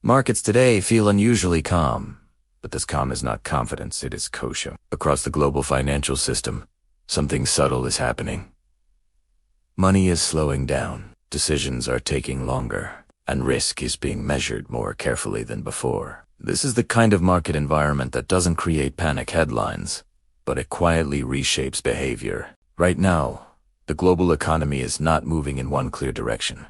Markets today feel unusually calm, but this calm is not confidence, it is caution. Across the global financial system, something subtle is happening. Money is slowing down, decisions are taking longer, and risk is being measured more carefully than before. This is the kind of market environment that doesn't create panic headlines, but it quietly reshapes behavior. Right now, the global economy is not moving in one clear direction.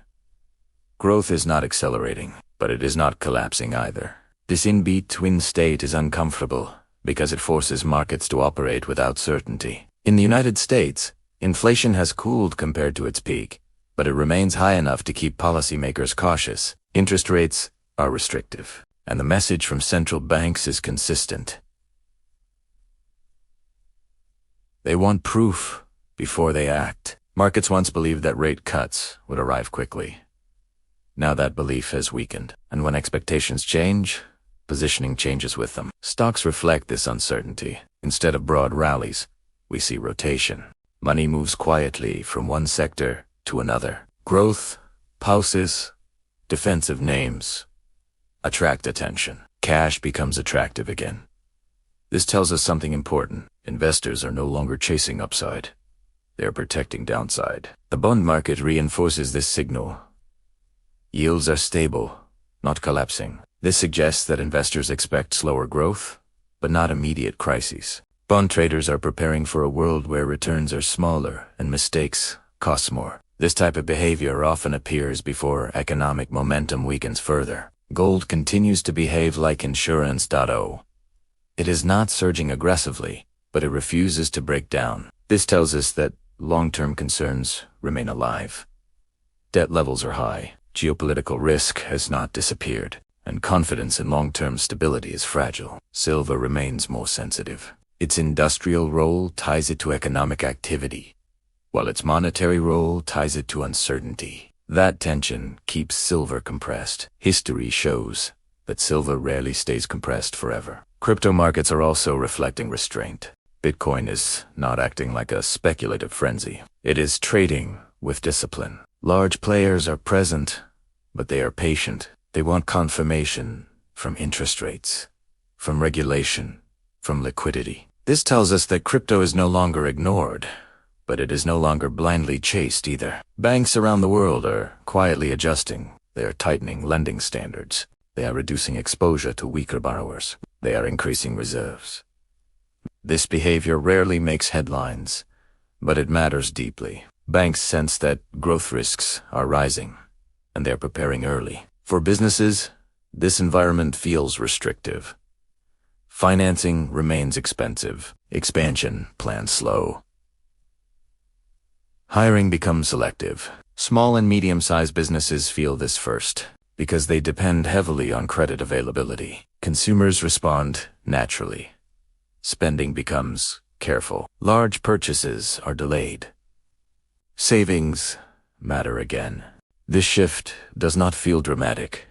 Growth is not accelerating, but it is not collapsing either. This in-between state is uncomfortable because it forces markets to operate without certainty. In the United States, inflation has cooled compared to its peak, but it remains high enough to keep policymakers cautious. Interest rates are restrictive, and the message from central banks is consistent. They want proof before they act. Markets once believed that rate cuts would arrive quickly. Now that belief has weakened, and when expectations change, positioning changes with them. Stocks reflect this uncertainty. Instead of broad rallies, we see rotation. Money moves quietly from one sector to another. Growth, pauses, defensive names attract attention. Cash becomes attractive again. This tells us something important. Investors are no longer chasing upside. They are protecting downside. The bond market reinforces this signal. Yields are stable, not collapsing. This suggests that investors expect slower growth, but not immediate crises. Bond traders are preparing for a world where returns are smaller and mistakes cost more. This type of behavior often appears before economic momentum weakens further. Gold continues to behave like insurance. It is not surging aggressively, but it refuses to break down. This tells us that long-term concerns remain alive. Debt levels are high. Geopolitical risk has not disappeared, and confidence in long-term stability is fragile. Silver remains more sensitive. Its industrial role ties it to economic activity, while its monetary role ties it to uncertainty. That tension keeps silver compressed. History shows that silver rarely stays compressed forever. Crypto markets are also reflecting restraint. Bitcoin is not acting like a speculative frenzy. It is trading with discipline. Large players are present, but they are patient. They want confirmation from interest rates, from regulation, from liquidity. This tells us that crypto is no longer ignored, but it is no longer blindly chased either. Banks around the world are quietly adjusting. They are tightening lending standards. They are reducing exposure to weaker borrowers. They are increasing reserves. This behavior rarely makes headlines, but it matters deeply. Banks sense that growth risks are rising, and they are preparing early. For businesses, this environment feels restrictive. Financing remains expensive. Expansion plans slow. Hiring becomes selective. Small and medium-sized businesses feel this first, because they depend heavily on credit availability. Consumers respond naturally. Spending becomes careful. Large purchases are delayed. Savings matter again. This shift does not feel dramatic.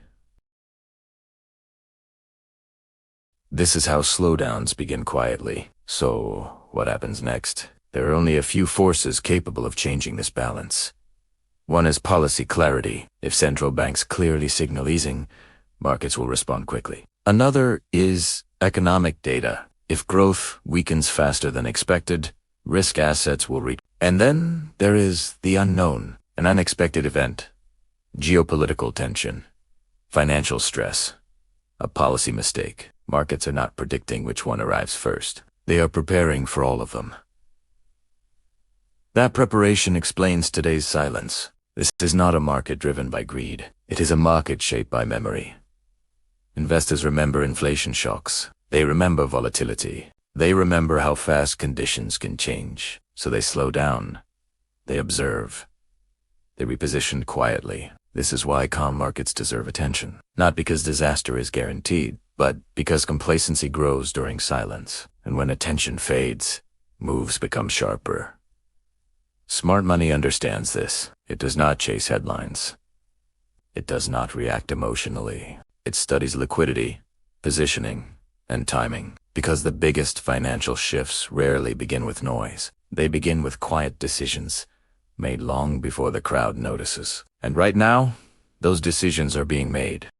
This is how slowdowns begin quietly. So, what happens next? There are only a few forces capable of changing this balance. One is policy clarity. If central banks clearly signal easing, markets will respond quickly. Another is economic data. If growth weakens faster than expected, risk assets will reach. And then there is the unknown, an unexpected event. Geopolitical tension, financial stress, a policy mistake. Markets are not predicting which one arrives first. They are preparing for all of them. That preparation explains today's silence. This is not a market driven by greed. It is a market shaped by memory. Investors remember inflation shocks. They remember volatility. They remember how fast conditions can change. So they slow down. They observe. They reposition quietly. This is why calm markets deserve attention. Not because disaster is guaranteed, but because complacency grows during silence. And when attention fades, moves become sharper. Smart money understands this. It does not chase headlines. It does not react emotionally. It studies liquidity, positioning, and timing. Because the biggest financial shifts rarely begin with noise. They begin with quiet decisions, made long before the crowd notices. And right now, those decisions are being made.